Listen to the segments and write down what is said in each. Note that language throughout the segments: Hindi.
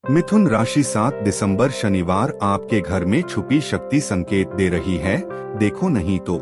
मिथुन राशि 7 दिसंबर शनिवार आपके घर में छुपी शक्ति संकेत दे रही है, देखो नहीं तो।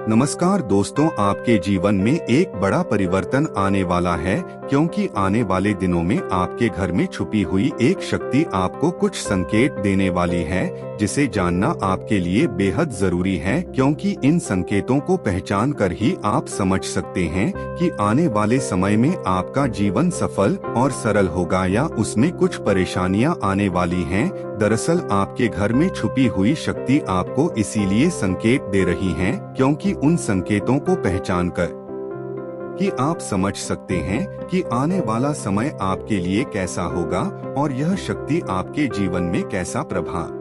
नमस्कार दोस्तों, आपके जीवन में एक बड़ा परिवर्तन आने वाला है क्योंकि आने वाले दिनों में आपके घर में छुपी हुई एक शक्ति आपको कुछ संकेत देने वाली है, जिसे जानना आपके लिए बेहद जरूरी है क्योंकि इन संकेतों को पहचान कर ही आप समझ सकते हैं कि आने वाले समय में आपका जीवन सफल और सरल होगा या उसमें कुछ परेशानियां आने वाली हैं। दरअसल आपके घर में छुपी हुई शक्ति आपको इसीलिए संकेत दे रही है क्योंकि उन संकेतों को पहचान कर कि आप समझ सकते हैं कि आने वाला समय आपके लिए कैसा होगा और यह शक्ति आपके जीवन में कैसा प्रभाव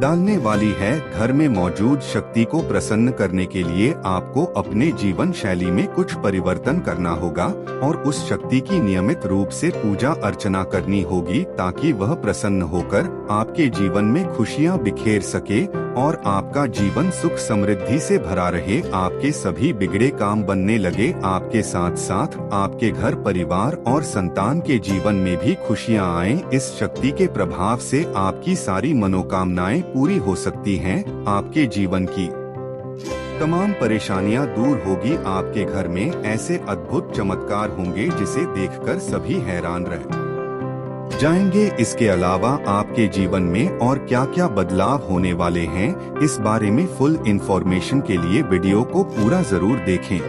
डालने वाली है। घर में मौजूद शक्ति को प्रसन्न करने के लिए आपको अपने जीवन शैली में कुछ परिवर्तन करना होगा और उस शक्ति की नियमित रूप से पूजा अर्चना करनी होगी ताकि वह प्रसन्न होकर आपके जीवन में खुशियां बिखेर सके और आपका जीवन सुख समृद्धि से भरा रहे। आपके सभी बिगड़े काम बनने लगे, आपके साथ साथ आपके घर परिवार और संतान के जीवन में भी खुशियां आए। इस शक्ति के प्रभाव से आपकी सारी मनोकामनाएं पूरी हो सकती हैं। आपके जीवन की तमाम परेशानियां दूर होगी। आपके घर में ऐसे अद्भुत चमत्कार होंगे जिसे देखकर सभी हैरान रह जाएंगे। इसके अलावा आपके जीवन में और क्या क्या बदलाव होने वाले हैं, इस बारे में फुल इंफॉर्मेशन के लिए वीडियो को पूरा जरूर देखें।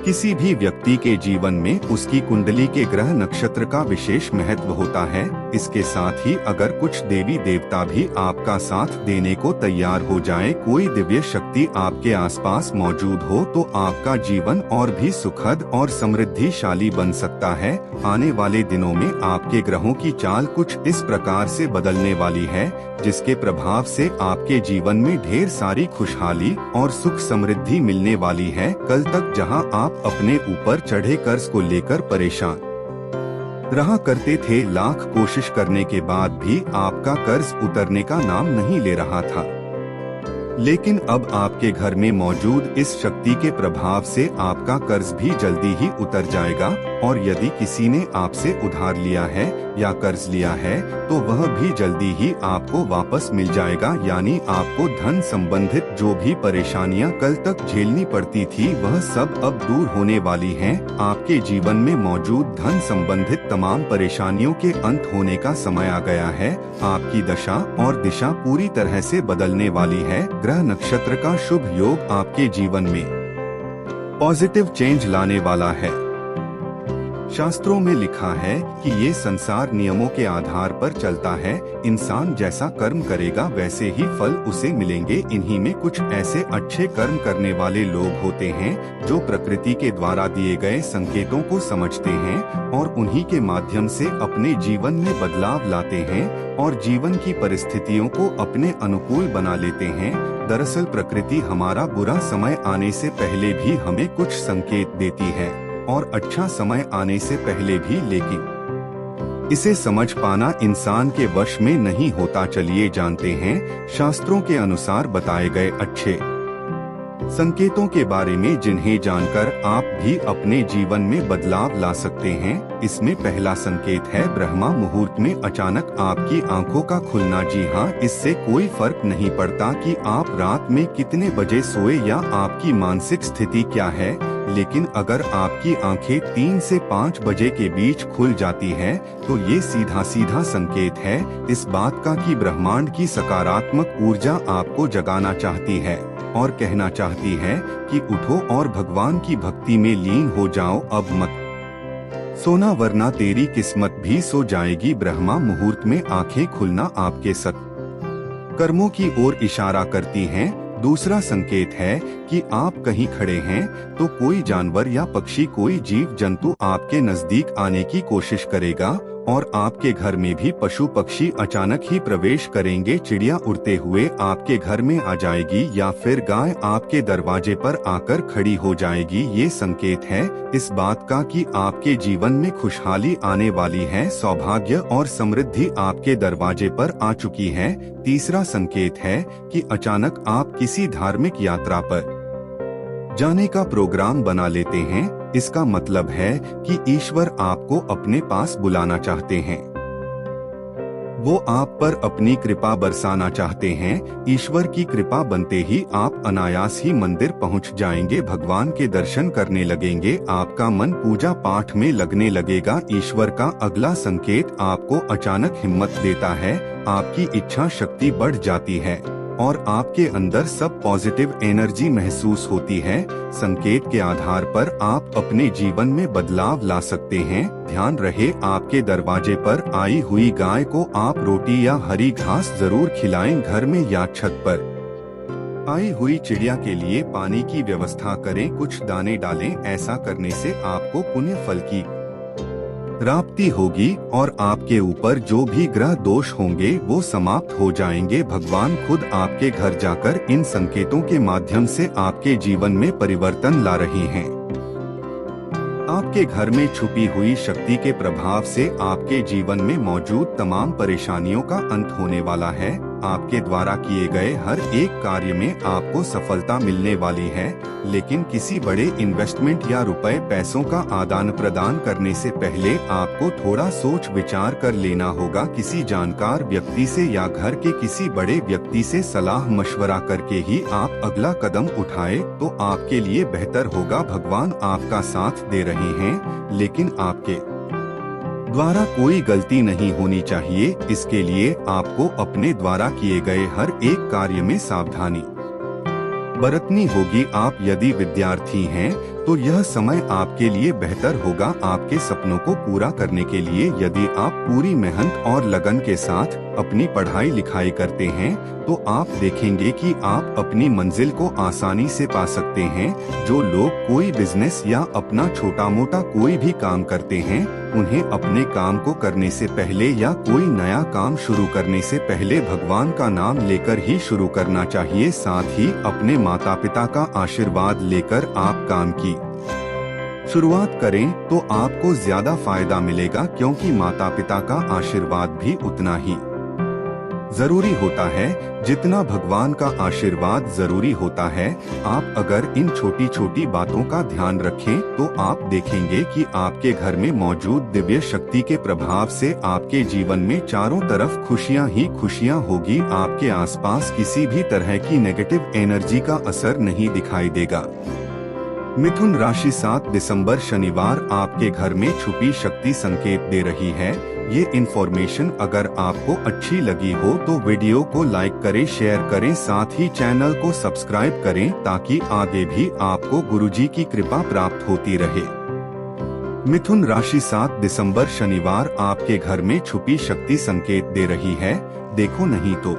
किसी भी व्यक्ति के जीवन में उसकी कुंडली के ग्रह नक्षत्र का विशेष महत्व होता है। इसके साथ ही अगर कुछ देवी देवता भी आपका साथ देने को तैयार हो जाएं, कोई दिव्य शक्ति आपके आसपास मौजूद हो तो आपका जीवन और भी सुखद और समृद्धिशाली बन सकता है। आने वाले दिनों में आपके ग्रहों की चाल कुछ इस प्रकार से बदलने वाली है जिसके प्रभाव से आपके जीवन में ढेर सारी खुशहाली और सुख समृद्धि मिलने वाली है। कल तक जहां आप अपने ऊपर चढ़े कर्ज को लेकर परेशान रहा करते थे, लाख कोशिश करने के बाद भी आपका कर्ज उतरने का नाम नहीं ले रहा था, लेकिन अब आपके घर में मौजूद इस शक्ति के प्रभाव से आपका कर्ज भी जल्दी ही उतर जाएगा। और यदि किसी ने आपसे उधार लिया है या कर्ज लिया है तो वह भी जल्दी ही आपको वापस मिल जाएगा। यानी आपको धन संबंधित जो भी परेशानियां कल तक झेलनी पड़ती थी वह सब अब दूर होने वाली हैं। आपके जीवन में मौजूद धन संबंधित तमाम परेशानियों के अंत होने का समय आ गया है। आपकी दशा और दिशा पूरी तरह से बदलने वाली है। ग्रह नक्षत्र का शुभ योग आपके जीवन में पॉजिटिव चेंज लाने वाला है। शास्त्रों में लिखा है कि ये संसार नियमों के आधार पर चलता है। इंसान जैसा कर्म करेगा वैसे ही फल उसे मिलेंगे। इन्हीं में कुछ ऐसे अच्छे कर्म करने वाले लोग होते हैं जो प्रकृति के द्वारा दिए गए संकेतों को समझते हैं और उन्हीं के माध्यम से अपने जीवन में बदलाव लाते हैं और जीवन की परिस्थितियों को अपने अनुकूल बना लेते हैं। दरअसल प्रकृति हमारा बुरा समय आने से पहले भी हमें कुछ संकेत देती है और अच्छा समय आने से पहले भी, लेकिन इसे समझ पाना इंसान के वश में नहीं होता। चलिए जानते हैं शास्त्रों के अनुसार बताए गए अच्छे संकेतों के बारे में जिन्हें जानकर आप भी अपने जीवन में बदलाव ला सकते हैं। इसमें पहला संकेत है ब्रह्मा मुहूर्त में अचानक आपकी आंखों का खुलना। जी हाँ, इससे कोई फर्क नहीं पड़ता कि आप रात में कितने बजे सोए या आपकी मानसिक स्थिति क्या है, लेकिन अगर आपकी आंखें 3 से 5 बजे के बीच खुल जाती हैं, तो ये सीधा सीधा संकेत है इस बात का कि ब्रह्मांड की सकारात्मक ऊर्जा आपको जगाना चाहती है और कहना चाहती है कि उठो और भगवान की भक्ति में लीन हो जाओ। अब मत सोना वरना तेरी किस्मत भी सो जाएगी। ब्रह्मा मुहूर्त में आंखें खुलना आपके कर्मों की ओर इशारा करती हैं। दूसरा संकेत है कि आप कहीं खड़े हैं तो कोई जानवर या पक्षी, कोई जीव जंतु आपके नजदीक आने की कोशिश करेगा और आपके घर में भी पशु पक्षी अचानक ही प्रवेश करेंगे। चिड़िया उड़ते हुए आपके घर में आ जाएगी या फिर गाय आपके दरवाजे पर आकर खड़ी हो जाएगी। ये संकेत है इस बात का कि आपके जीवन में खुशहाली आने वाली है, सौभाग्य और समृद्धि आपके दरवाजे पर आ चुकी है। तीसरा संकेत है कि अचानक आप किसी धार्मिक यात्रा पर जाने का प्रोग्राम बना लेते हैं इसका मतलब है कि ईश्वर आपको अपने पास बुलाना चाहते हैं। वो आप पर अपनी कृपा बरसाना चाहते हैं। ईश्वर की कृपा बनते ही आप अनायास ही मंदिर पहुंच जाएंगे, भगवान के दर्शन करने लगेंगे, आपका मन पूजा पाठ में लगने लगेगा। ईश्वर का अगला संकेत आपको अचानक हिम्मत देता है, आपकी इच्छा शक्ति बढ़ जाती है और आपके अंदर सब पॉजिटिव एनर्जी महसूस होती है। संकेत के आधार पर आप अपने जीवन में बदलाव ला सकते हैं। ध्यान रहे, आपके दरवाजे पर आई हुई गाय को आप रोटी या हरी घास जरूर खिलाएं। घर में या छत पर आई हुई चिड़िया के लिए पानी की व्यवस्था करें, कुछ दाने डालें। ऐसा करने से आपको पुण्य फल की प्राप्ति होगी और आपके ऊपर जो भी ग्रह दोष होंगे वो समाप्त हो जाएंगे। भगवान खुद आपके घर जाकर इन संकेतों के माध्यम से आपके जीवन में परिवर्तन ला रहे हैं। आपके घर में छुपी हुई शक्ति के प्रभाव से आपके जीवन में मौजूद तमाम परेशानियों का अंत होने वाला है। आपके द्वारा किए गए हर एक कार्य में आपको सफलता मिलने वाली है, लेकिन किसी बड़े इन्वेस्टमेंट या रुपए पैसों का आदान प्रदान करने से पहले आपको थोड़ा सोच विचार कर लेना होगा। किसी जानकार व्यक्ति से या घर के किसी बड़े व्यक्ति से सलाह मशवरा करके ही आप अगला कदम उठाए तो आपके लिए बेहतर होगा। भगवान आपका साथ दे रहे हैं, लेकिन आपके द्वारा कोई गलती नहीं होनी चाहिए। इसके लिए आपको अपने द्वारा किए गए हर एक कार्य में सावधानी बरतनी होगी। आप यदि विद्यार्थी हैं तो यह समय आपके लिए बेहतर होगा आपके सपनों को पूरा करने के लिए। यदि आप पूरी मेहनत और लगन के साथ अपनी पढ़ाई लिखाई करते हैं तो आप देखेंगे कि आप अपनी मंजिल को आसानी से पा सकते हैं। जो लोग कोई बिजनेस या अपना छोटा मोटा कोई भी काम करते हैं, उन्हें अपने काम को करने से पहले या कोई नया काम शुरू करने से पहले भगवान का नाम लेकर ही शुरू करना चाहिए। साथ ही अपने माता पिता का आशीर्वाद लेकर आप काम की शुरुआत करें तो आपको ज्यादा फायदा मिलेगा, क्योंकि माता पिता का आशीर्वाद भी उतना ही जरूरी होता है जितना भगवान का आशीर्वाद जरूरी होता है। आप अगर इन छोटी छोटी बातों का ध्यान रखें तो आप देखेंगे कि आपके घर में मौजूद दिव्य शक्ति के प्रभाव से आपके जीवन में चारों तरफ खुशियां ही खुशियां होगी। आपके आसपास किसी भी तरह की नेगेटिव एनर्जी का असर नहीं दिखाई देगा। मिथुन राशि 7 दिसंबर शनिवार आपके घर में छुपी शक्ति संकेत दे रही है। ये इन्फॉर्मेशन अगर आपको अच्छी लगी हो तो वीडियो को लाइक करें, शेयर करें, साथ ही चैनल को सब्सक्राइब करें ताकि आगे भी आपको गुरुजी की कृपा प्राप्त होती रहे। मिथुन राशि 7 दिसंबर शनिवार आपके घर में छुपी शक्ति संकेत दे रही है। देखो नहीं तो।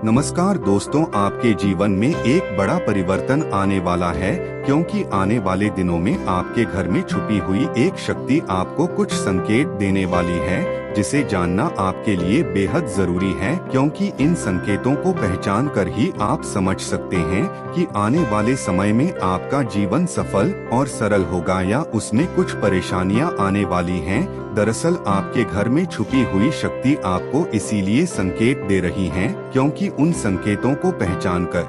नमस्कार दोस्तों, आपके जीवन में एक बड़ा परिवर्तन आने वाला है, क्योंकि आने वाले दिनों में आपके घर में छुपी हुई एक शक्ति आपको कुछ संकेत देने वाली है, जिसे जानना आपके लिए बेहद जरूरी है। क्योंकि इन संकेतों को पहचान कर ही आप समझ सकते हैं कि आने वाले समय में आपका जीवन सफल और सरल होगा या उसमें कुछ परेशानियां आने वाली हैं। दरअसल आपके घर में छुपी हुई शक्ति आपको इसीलिए संकेत दे रही है, क्योंकि उन संकेतों को पहचान कर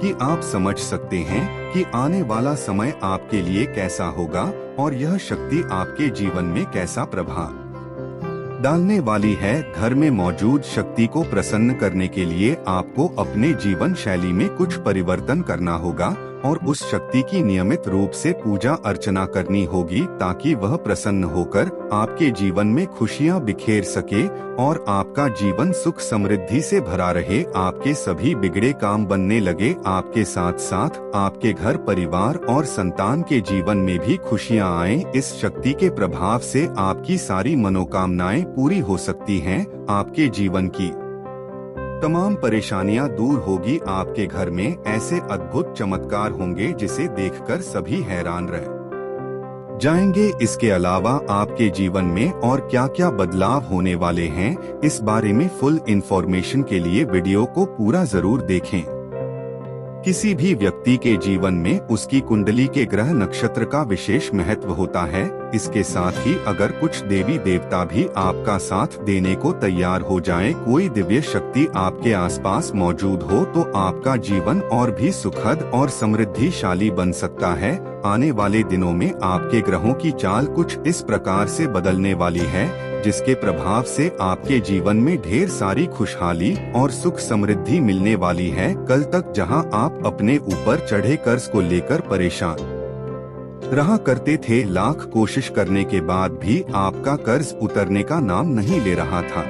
कि आप समझ सकते हैं कि आने वाला समय आपके लिए कैसा होगा और यह शक्ति आपके जीवन में कैसा प्रभाव डालने वाली है। घर में मौजूद शक्ति को प्रसन्न करने के लिए आपको अपने जीवन शैली में कुछ परिवर्तन करना होगा और उस शक्ति की नियमित रूप से पूजा अर्चना करनी होगी, ताकि वह प्रसन्न होकर आपके जीवन में खुशियां बिखेर सके और आपका जीवन सुख समृद्धि से भरा रहे। आपके सभी बिगड़े काम बनने लगे। आपके साथ साथ आपके घर परिवार और संतान के जीवन में भी खुशियां आए। इस शक्ति के प्रभाव से आपकी सारी मनोकामनाएं पूरी हो सकती हैं। आपके जीवन की तमाम परेशानियां दूर होगी। आपके घर में ऐसे अद्भुत चमत्कार होंगे जिसे देखकर सभी हैरान रह जाएंगे। इसके अलावा आपके जीवन में और क्या क्या बदलाव होने वाले हैं, इस बारे में फुल इंफॉर्मेशन के लिए वीडियो को पूरा जरूर देखें। किसी भी व्यक्ति के जीवन में उसकी कुंडली के ग्रह नक्षत्र का विशेष महत्व होता है। इसके साथ ही अगर कुछ देवी देवता भी आपका साथ देने को तैयार हो जाएं, कोई दिव्य शक्ति आपके आसपास मौजूद हो, तो आपका जीवन और भी सुखद और समृद्धिशाली बन सकता है। आने वाले दिनों में आपके ग्रहों की चाल कुछ इस प्रकार से बदलने वाली है, जिसके प्रभाव से आपके जीवन में ढेर सारी खुशहाली और सुख समृद्धि मिलने वाली है। कल तक जहां आप अपने ऊपर चढ़े कर्ज को लेकर परेशान रहा करते थे, लाख कोशिश करने के बाद भी आपका कर्ज उतरने का नाम नहीं ले रहा था,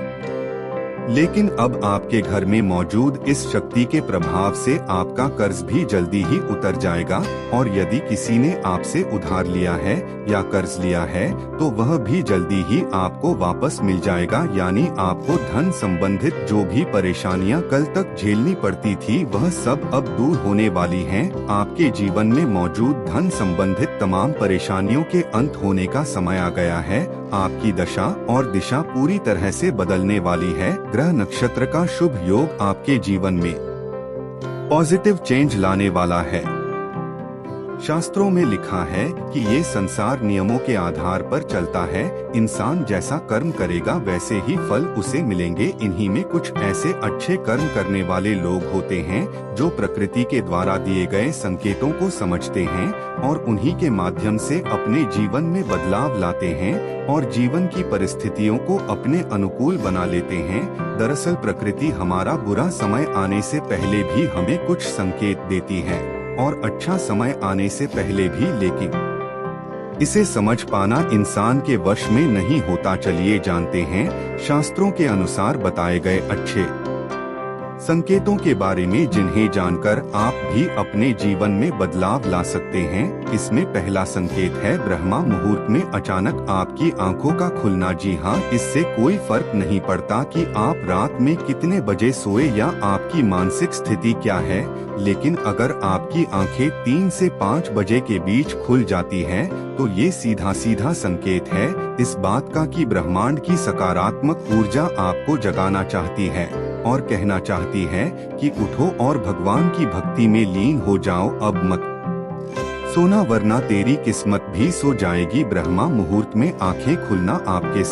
लेकिन अब आपके घर में मौजूद इस शक्ति के प्रभाव से आपका कर्ज भी जल्दी ही उतर जाएगा। और यदि किसी ने आपसे उधार लिया है या कर्ज लिया है, तो वह भी जल्दी ही आपको वापस मिल जाएगा। यानी आपको धन संबंधित जो भी परेशानियां कल तक झेलनी पड़ती थी, वह सब अब दूर होने वाली हैं। आपके जीवन में मौजूद धन संबंधित तमाम परेशानियों के अंत होने का समय आ गया है। आपकी दशा और दिशा पूरी तरह से बदलने वाली है। ग्रह नक्षत्र का शुभ योग आपके जीवन में पॉजिटिव चेंज लाने वाला है। शास्त्रों में लिखा है कि ये संसार नियमों के आधार पर चलता है। इंसान जैसा कर्म करेगा वैसे ही फल उसे मिलेंगे। इन्हीं में कुछ ऐसे अच्छे कर्म करने वाले लोग होते हैं जो प्रकृति के द्वारा दिए गए संकेतों को समझते हैं और उन्हीं के माध्यम से अपने जीवन में बदलाव लाते हैं और जीवन की परिस्थितियों को अपने अनुकूल बना लेते हैं। दरअसल प्रकृति हमारा बुरा समय आने से पहले भी हमें कुछ संकेत देती है और अच्छा समय आने से पहले भी, लेकिन इसे समझ पाना इंसान के वश में नहीं होता। चलिए जानते हैं शास्त्रों के अनुसार बताए गए अच्छे संकेतों के बारे में, जिन्हें जानकर आप भी अपने जीवन में बदलाव ला सकते हैं। इसमें पहला संकेत है ब्रह्मा मुहूर्त में अचानक आपकी आंखों का खुलना। जी हाँ, इससे कोई फर्क नहीं पड़ता कि आप रात में कितने बजे सोए या आपकी मानसिक स्थिति क्या है, लेकिन अगर आपकी आंखें 3 से 5 बजे के बीच खुल जाती हैं, तो ये सीधा सीधा संकेत है इस बात का कि ब्रह्मांड की सकारात्मक ऊर्जा आपको जगाना चाहती है और कहना चाहती है कि उठो और भगवान की भक्ति में लीन हो जाओ। अब मत सोना वरना तेरी किस्मत भी सो जाएगी। ब्रह्मा मुहूर्त में आंखें खुलना आपके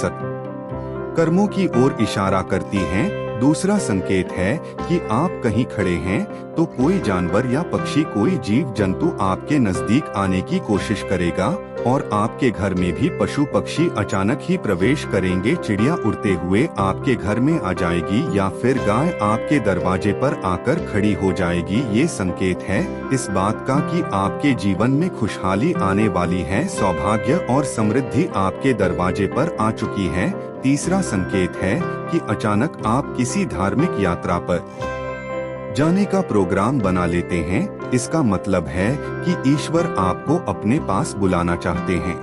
कर्मों की ओर इशारा करती हैं। दूसरा संकेत है कि आप कहीं खड़े हैं तो कोई जानवर या पक्षी, कोई जीव जंतु आपके नजदीक आने की कोशिश करेगा और आपके घर में भी पशु पक्षी अचानक ही प्रवेश करेंगे। चिड़िया उड़ते हुए आपके घर में आ जाएगी या फिर गाय आपके दरवाजे पर आकर खड़ी हो जाएगी। ये संकेत है इस बात का कि आपके जीवन में खुशहाली आने वाली है। सौभाग्य और समृद्धि आपके दरवाजे पर आ चुकी है। तीसरा संकेत है कि अचानक आप किसी धार्मिक यात्रा पर जाने का प्रोग्राम बना लेते हैं। इसका मतलब है कि ईश्वर आपको अपने पास बुलाना चाहते हैं,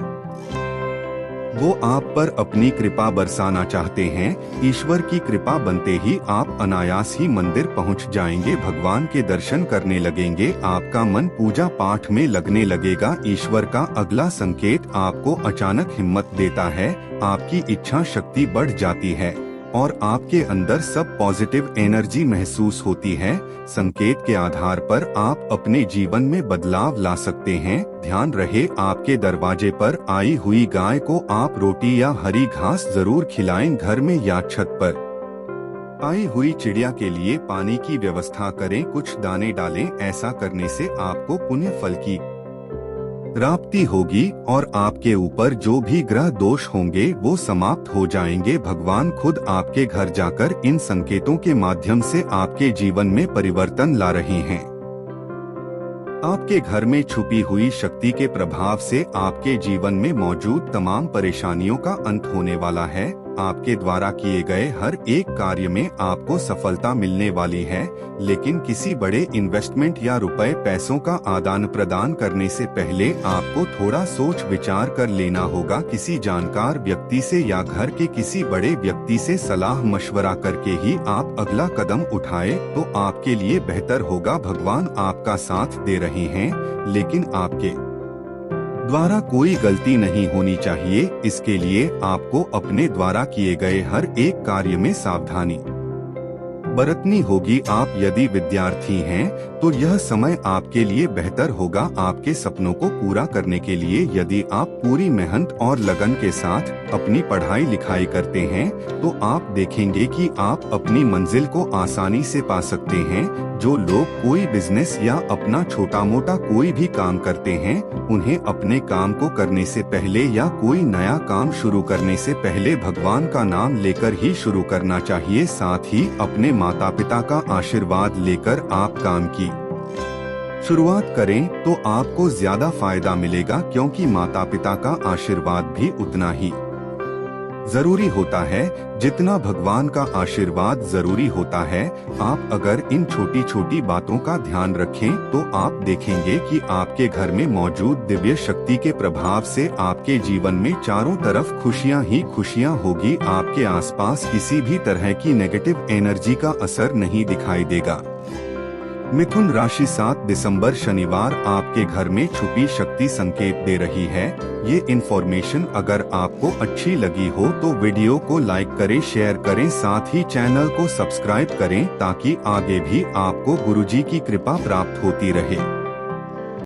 वो आप पर अपनी कृपा बरसाना चाहते हैं। ईश्वर की कृपा बनते ही आप अनायास ही मंदिर पहुंच जाएंगे, भगवान के दर्शन करने लगेंगे, आपका मन पूजा पाठ में लगने लगेगा। ईश्वर का अगला संकेत आपको अचानक हिम्मत देता है, आपकी इच्छा शक्ति बढ़ जाती है और आपके अंदर सब पॉजिटिव एनर्जी महसूस होती है। संकेत के आधार पर आप अपने जीवन में बदलाव ला सकते हैं। ध्यान रहे, आपके दरवाजे पर आई हुई गाय को आप रोटी या हरी घास जरूर खिलाएं। घर में या छत पर आई हुई चिड़िया के लिए पानी की व्यवस्था करें, कुछ दाने डालें। ऐसा करने से आपको पुण्य फल की प्राप्ति होगी और आपके ऊपर जो भी ग्रह दोष होंगे वो समाप्त हो जाएंगे। भगवान खुद आपके घर जाकर इन संकेतों के माध्यम से आपके जीवन में परिवर्तन ला रहे हैं। आपके घर में छुपी हुई शक्ति के प्रभाव से आपके जीवन में मौजूद तमाम परेशानियों का अंत होने वाला है। आपके द्वारा किए गए हर एक कार्य में आपको सफलता मिलने वाली है, लेकिन किसी बड़े इन्वेस्टमेंट या रुपए पैसों का आदान प्रदान करने से पहले आपको थोड़ा सोच विचार कर लेना होगा। किसी जानकार व्यक्ति से या घर के किसी बड़े व्यक्ति से सलाह मशवरा करके ही आप अगला कदम उठाए तो आपके लिए बेहतर होगा। भगवान आपका साथ दे रहे हैं, लेकिन आपके द्वारा कोई गलती नहीं होनी चाहिए। इसके लिए आपको अपने द्वारा किए गए हर एक कार्य में सावधानी बरतनी होगी। आप यदि विद्यार्थी हैं तो यह समय आपके लिए बेहतर होगा आपके सपनों को पूरा करने के लिए। यदि आप पूरी मेहनत और लगन के साथ अपनी पढ़ाई लिखाई करते हैं तो आप देखेंगे कि आप अपनी मंजिल को आसानी से पा सकते हैं। जो लोग कोई बिजनेस या अपना छोटा मोटा कोई भी काम करते हैं, उन्हें अपने काम को करने से पहले या कोई नया काम शुरू करने से पहले भगवान का नाम लेकर ही शुरू करना चाहिए। साथ ही अपने माता पिता का आशीर्वाद लेकर आप काम की शुरुआत करें तो आपको ज्यादा फायदा मिलेगा, क्योंकि माता पिता का आशीर्वाद भी उतना ही जरूरी होता है जितना भगवान का आशीर्वाद जरूरी होता है। आप अगर इन छोटी छोटी बातों का ध्यान रखें तो आप देखेंगे कि आपके घर में मौजूद दिव्य शक्ति के प्रभाव से आपके जीवन में चारों तरफ खुशियां ही खुशियां होगी। आपके आसपास किसी भी तरह की नेगेटिव एनर्जी का असर नहीं दिखाई देगा। मिथुन राशि 7 दिसंबर शनिवार आपके घर में छुपी शक्ति संकेत दे रही है। ये इन्फॉर्मेशन अगर आपको अच्छी लगी हो तो वीडियो को लाइक करें, शेयर करें, साथ ही चैनल को सब्सक्राइब करें ताकि आगे भी आपको गुरुजी की कृपा प्राप्त होती रहे।